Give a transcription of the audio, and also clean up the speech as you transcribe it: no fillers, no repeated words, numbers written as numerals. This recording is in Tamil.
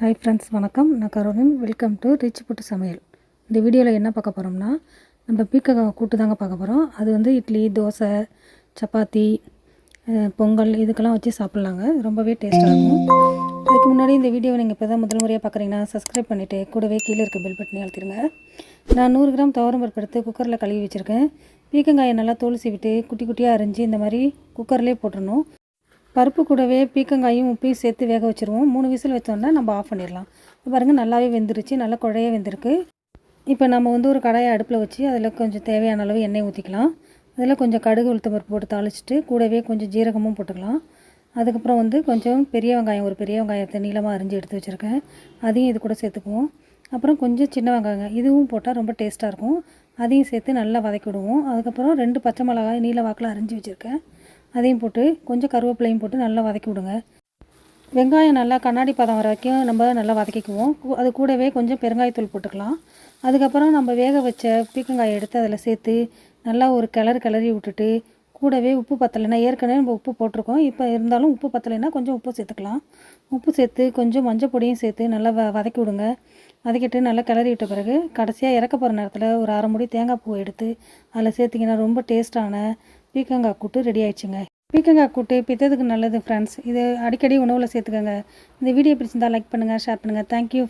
ஹாய் ஃப்ரெண்ட்ஸ், வணக்கம். நான் கரோலின். வெல்கம் டு ரிச் புட்டு சமையல். இந்த வீடியோவில் என்ன பார்க்க போகிறோம்னா, நம்ம பீர்க்கங்காய் கூட்டு தாங்க பார்க்க போகிறோம். அது வந்து இட்லி, தோசை, சப்பாத்தி, பொங்கல் இதுக்கெல்லாம் வச்சு சாப்பிட்லாங்க. ரொம்பவே டேஸ்ட்டாக இருக்கும். அதுக்கு முன்னாடி இந்த வீடியோவை நீங்கள் இப்போ தான் முதல் முறையாக பார்க்குறீங்கன்னா சப்ஸ்கிரைப் பண்ணிவிட்டு கூடவே கீழே இருக்க பெல் பட்டனை அழுத்திடுங்க. நான் 100 கிராம் துவரம்பருப்பு எடுத்து குக்கரில் கழுவி வச்சுருக்கேன். பீர்க்கங்காயை நல்லா தோல் சீவிட்டு குட்டி குட்டியாக அரிஞ்சு இந்த மாதிரி குக்கர்லேயே போட்டுடணும். பருப்பு கூடவே பீர்க்கங்காயும் உப்பையும் சேர்த்து வேக வச்சுருவோம். 3 விசில் வச்சோன்னா நம்ம ஆஃப் பண்ணிடலாம். இப்போ பாருங்கள், நல்லாவே வெந்துருச்சு, நல்லா குழைய வெந்திருக்கு. இப்போ நம்ம வந்து ஒரு கடாயை அடுப்பில் வச்சு அதில் கொஞ்சம் தேவையான அளவு எண்ணெய் ஊற்றிக்கலாம். அதில் கொஞ்சம் கடுகு உளுத்தம் பருப்பு போட்டு தாளிச்சிட்டு கூடவே கொஞ்சம் ஜீரகமும் போட்டுக்கலாம். அதுக்கப்புறம் வந்து கொஞ்சம் பெரிய வெங்காயம், ஒரு பெரிய வெங்காயத்தை நீளமாக அரிஞ்சு எடுத்து வச்சுருக்கேன், அதையும் இது கூட சேர்த்துக்குவோம். அப்புறம் கொஞ்சம் சின்ன வெங்காயம், இதுவும் போட்டால் ரொம்ப டேஸ்ட்டாக இருக்கும். அதையும் சேர்த்து நல்லா வதக்கி விடுவோம். அதுக்கப்புறம் 2 பச்சை மிளகாய் நீல வாக்கில் அரிஞ்சு வச்சுருக்கேன், அதையும் போட்டு கொஞ்சம் கருவேப்பிலையும் போட்டு நல்லா வதக்கி விடுங்க. வெங்காயம் நல்லா கண்ணாடி பதம் வர வரைக்கும் நம்ம நல்லா வதக்கிக்குவோம். அது கூடவே கொஞ்சம் பெருங்காயத்தூள் போட்டுக்கலாம். அதுக்கப்புறம் நம்ம வேக வச்ச பீர்க்கங்காயை எடுத்து அதில் சேர்த்து நல்லா ஒரு கிளறி விட்டுட்டு கூடவே உப்பு பத்தலைன்னா, ஏற்கனவே நம்ம உப்பு போட்டிருக்கோம், இப்போ இருந்தாலும் உப்பு பத்தலைன்னா கொஞ்சம் உப்பு சேர்த்துக்கலாம். உப்பு சேர்த்து கொஞ்சம் மஞ்சள் பொடியும் சேர்த்து நல்லா வதக்கி விடுங்க. வதக்கிட்டு நல்லா கிளறி விட்ட பிறகு கடைசியாக இறக்க போகிற நேரத்தில் ஒரு அரை மூடி தேங்காய் பூ எடுத்து அதில் சேர்த்திங்கன்னா ரொம்ப டேஸ்ட்டான பீர்க்கங்காய் கூட்டு ரெடி ஆயிடுச்சுங்க. பீர்க்கங்காய் கூட்டு பித்தத்துக்கு நல்லது ஃப்ரெண்ட்ஸ். இது அடிக்கடி உணவில் சேர்த்துக்கோங்க. இந்த வீடியோ பிடிச்சிருந்தால் லைக் பண்ணுங்கள், ஷேர் பண்ணுங்கள். தேங்க்யூ.